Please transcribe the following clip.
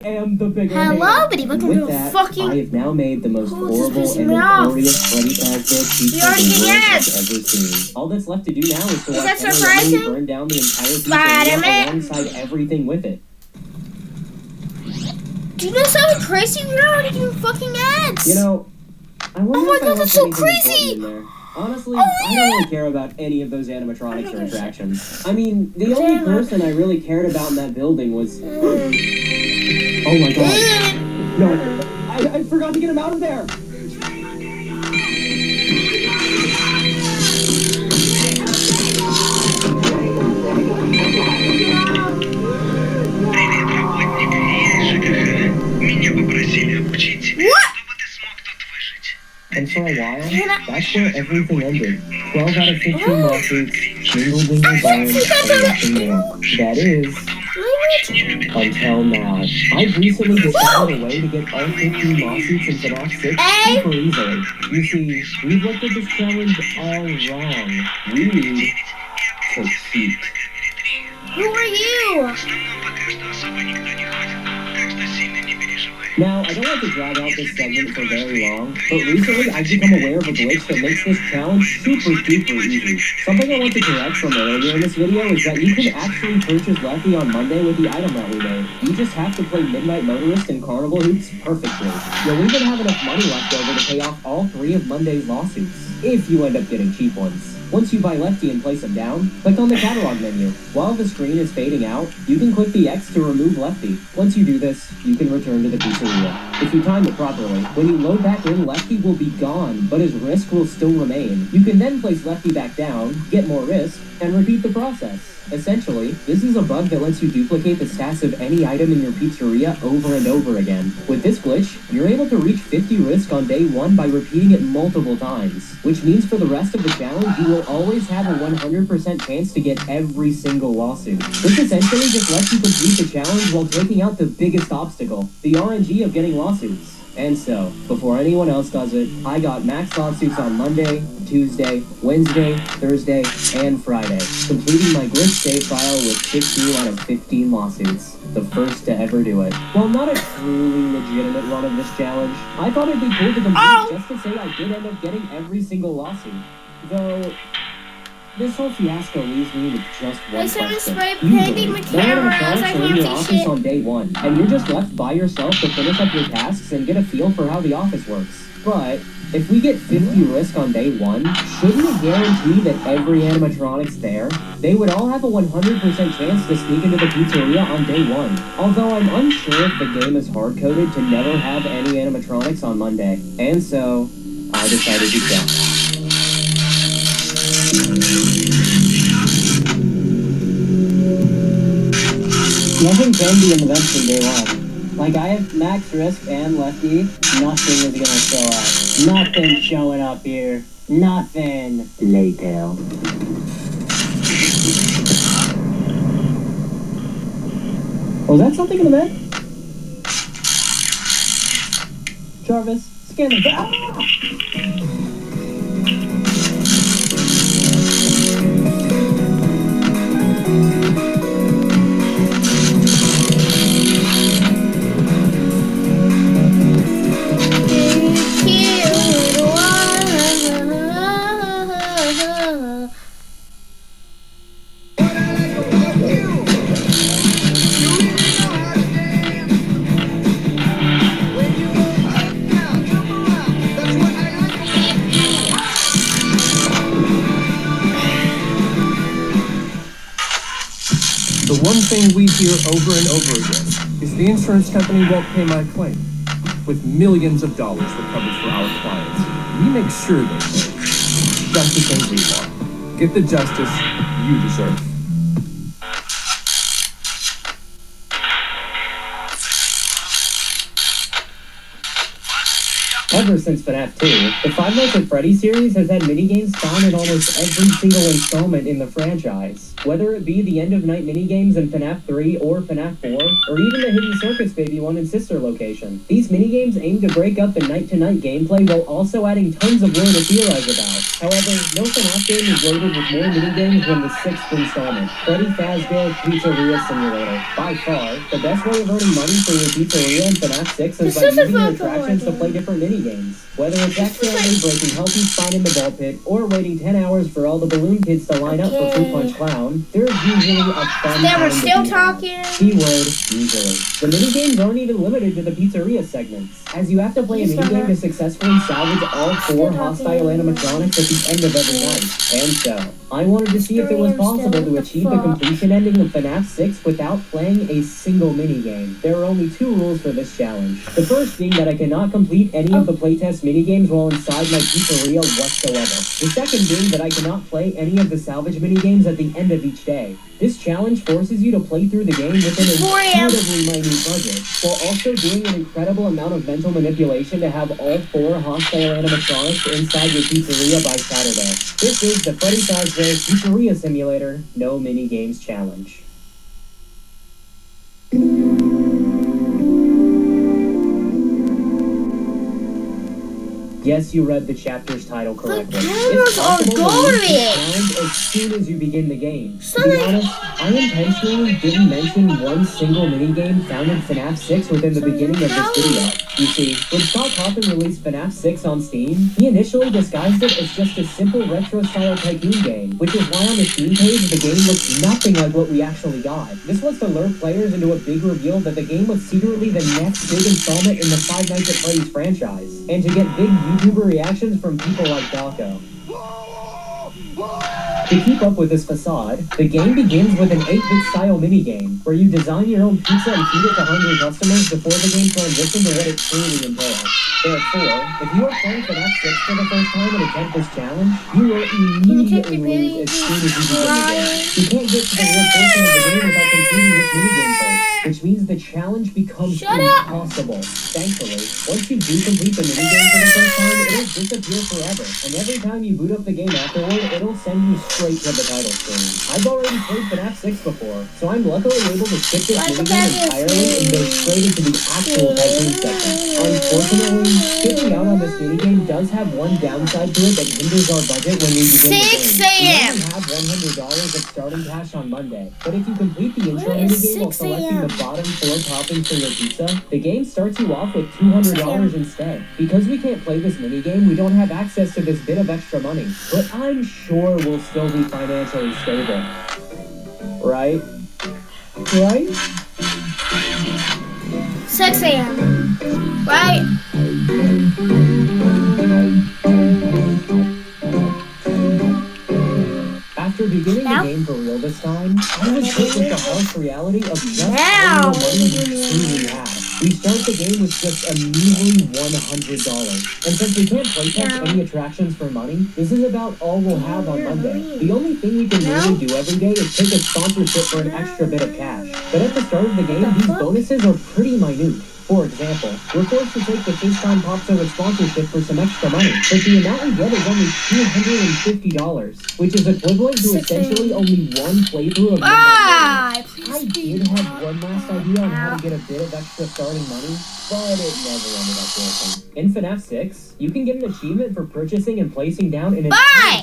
am the bigger Hello, man. buddy. Welcome With to that, fucking. I have now made the most Oh, this is horrible pissing and me off. notorious Freddy Fazbear pizza We already the world did has it. ever seen. All that's left to do now is to Is watch that Henry surprising? Emily burn down the entire Spider-Man. pizzeria alongside everything with it. Do you know something crazy? We're already doing fucking ads. You know, I wonder Oh my if I God, left that's so anything important crazy. in there. Honestly, Oh, I don't yeah. really care about any of those animatronics or attractions. I mean, the Damn only it. person I really cared about in that building was... Oh my god. Mm. No, I forgot to get him out of there! Привет, работник. Я из ЖКХ. Меня попросили обучить тебя, What? чтобы ты смог тут выжить. And for a while, Can I- that's where everything ended. 12 out of 15 Oh. lawsuits, jingle jingle bells, and nothing more. That is, until now. I've recently discovered a way to get all 15 lawsuits in FNAF 6 super easily. You see, we've looked at this challenge all wrong. We need to cheat. Who are you? В основном пока что особо никто не ходит, так что сильно не переживай. Now, I don't want to drag out this segment for very long, but recently I've become aware of a glitch that makes this challenge super duper easy. Something I want to correct from earlier in this video is that you can actually purchase Lefty on Monday with the item that we made. You just have to play Midnight Motorist and Carnival Hoops perfectly. You'll even have enough money left over to pay off all 3 of Monday's lawsuits, if you end up getting cheap ones. Once you buy Lefty and place him down, click on the catalog menu. While the screen is fading out, you can click the X to remove Lefty. Once you do this, you can return to the pizzeria. If you time it properly, when you load back in, Lefty will be gone, but his risk will still remain. You can then place Lefty back down, get more risk, and repeat the process. Essentially, this is a bug that lets you duplicate the stats of any item in your pizzeria over and over again. With this glitch, you're able to reach 50 risk on day 1 by repeating it multiple times, which means for the rest of the challenge, you will always have a 100% chance to get every single lawsuit. This essentially just lets you complete the challenge while taking out the biggest obstacle, the RNG of getting lawsuits. And so, before anyone else does it, I got max lawsuits on Monday, Tuesday, Wednesday, Thursday, and Friday, completing my glitch save file with 16 out of 15 lawsuits, the first to ever do it. While not a truly legitimate run of this challenge, I thought it'd be cool to complete just to say I did end up getting every single lawsuit. Though, this whole fiasco leaves me with just one I started question. spray Usually, painting my no camera as animatronics I are in can't your see office shit. on day 1, and you're just left by yourself to finish up your tasks and get a feel for how the office works. But if we get 50 risk on day 1, shouldn't it guarantee that every animatronic's there? They would all have a 100% chance to sneak into the pizzeria on day 1. Although I'm unsure if the game is hard-coded to never have any animatronics on Monday. And so, I decided to jump. Nothing can be an event from day 1. Like, I have max risk and Lefty, nothing is gonna show up. Nothing showing up here. Nothing. Later. Was that something in the vent? Jarvis, scan the vent. The one thing we hear over and over again is the insurance company won't pay my claim. With millions of dollars recovered for our clients, we make sure they pay. Justice and Rebar. Get the justice you deserve. Ever since FNAF 2, the Five Nights at Freddy's series has had minigames found in almost every single installment in the franchise. Whether it be the end-of-night minigames in FNAF 3 or FNAF 4, or even the Hidden Circus Baby one in Sister Location, these minigames aim to break up the night-to-night gameplay while also adding tons of lore to theorize about. However, no FNAF game is loaded with more minigames than the 6th installment, Freddy Fazbear's Pizzeria Simulator. By far, the best way of earning money for your pizzeria in FNAF 6 is by using your attractions to play different minigames. Whether it's accidentally breaking Healthy's spine in the ball pit, or waiting 10 hours for all the balloon kids to line up for Fruit Punch Clown, there's usually a fun They were time to still beat. talking. Keyword, usually. The minigames aren't even limited to the pizzeria segments, as you have to play a minigame to successfully salvage all 4 hostile animatronics at the end of every night. And so, I wanted to see if it was possible to achieve the completion ending of FNAF 6 without playing a single minigame. There are only 2 rules for this challenge. The first being that I cannot complete any of the playtest minigames while inside my pizzeria whatsoever. The second being that I cannot play any of the salvage minigames at the end of each day. This challenge forces you to play through the game within an 4 a.m. incredibly minute budget, while also doing an incredible amount of mental manipulation to have all 4 hostile animatronics inside your pizzeria by Saturday. This is the Freddy Fazbear's Pizzeria Simulator No Mini Games Challenge. Yes, you read the chapter's title correctly. cameras are possible to garbage. reach this challenge as soon as you begin the game. So To be they- honest, I intentionally didn't mention one single minigame found in FNAF 6 within the beginning of this video. You see, when Scott Cawthon released FNAF 6 on Steam, he initially disguised it as just a simple retro-style tycoon game, which is why on the Steam page the game looks nothing like what we actually got. This was to lure players into a big reveal that the game was secretly the next big installment in the Five Nights at Freddy's franchise, and to get big YouTuber reactions from people like Dawko. To keep up with this facade, the game begins with an 8-bit style minigame, where you design your own pizza and feed it to hungry customers before the game transitions to what it truly entails. Therefore, if you are playing FNAF 6 for the first time and attempt this challenge, you will immediately lose as soon as you begin the game. You can't get to the real portion of the game without completing this minigame first, which means the challenge becomes Shut up! impossible. Thankfully, once you do complete the minigame for the first time, it'll disappear forever, and every time you boot up the game afterward, it'll send you straight to the title screen. I've already played FNAF 6 before, so I'm luckily able to skip this minigame entirely and go straight into the actual tycoon section. Unfortunately, skipping out on this minigame does have one downside to it that hinders our budget when we begin the 6 game. We a.m. only have $100 of starting cash on Monday, but if you complete the intro What is minigame while 6 selecting a.m.? the bottom 4 toppings for your pizza, the game starts you off with $200 instead. Because we can't play this minigame, we don't have access to this bit of extra money, but I'm sure we'll still be financially stable. Right? Right? 6 a.m. Right? After beginning Now? the game for real this time, I was hit with the harsh reality of just Now. how little money we truly have. We start the game with just a measly $100. And since we can't playtest any attractions for money, this is about all we'll have on Monday. The only thing we can really do every day is take a sponsorship for an extra bit of cash. But at the start of the game, these bonuses are pretty minute. For example, we're forced to take the FaceTime Popsoda sponsorship for some extra money, but the amount we get is only $250, which is equivalent to essentially only one playthrough of Midnight Bye! Living. I did have one last idea on how to get a bit of extra starting money, but it never ended up working. In FNAF 6, you can get an achievement for purchasing and placing down an Bye! entire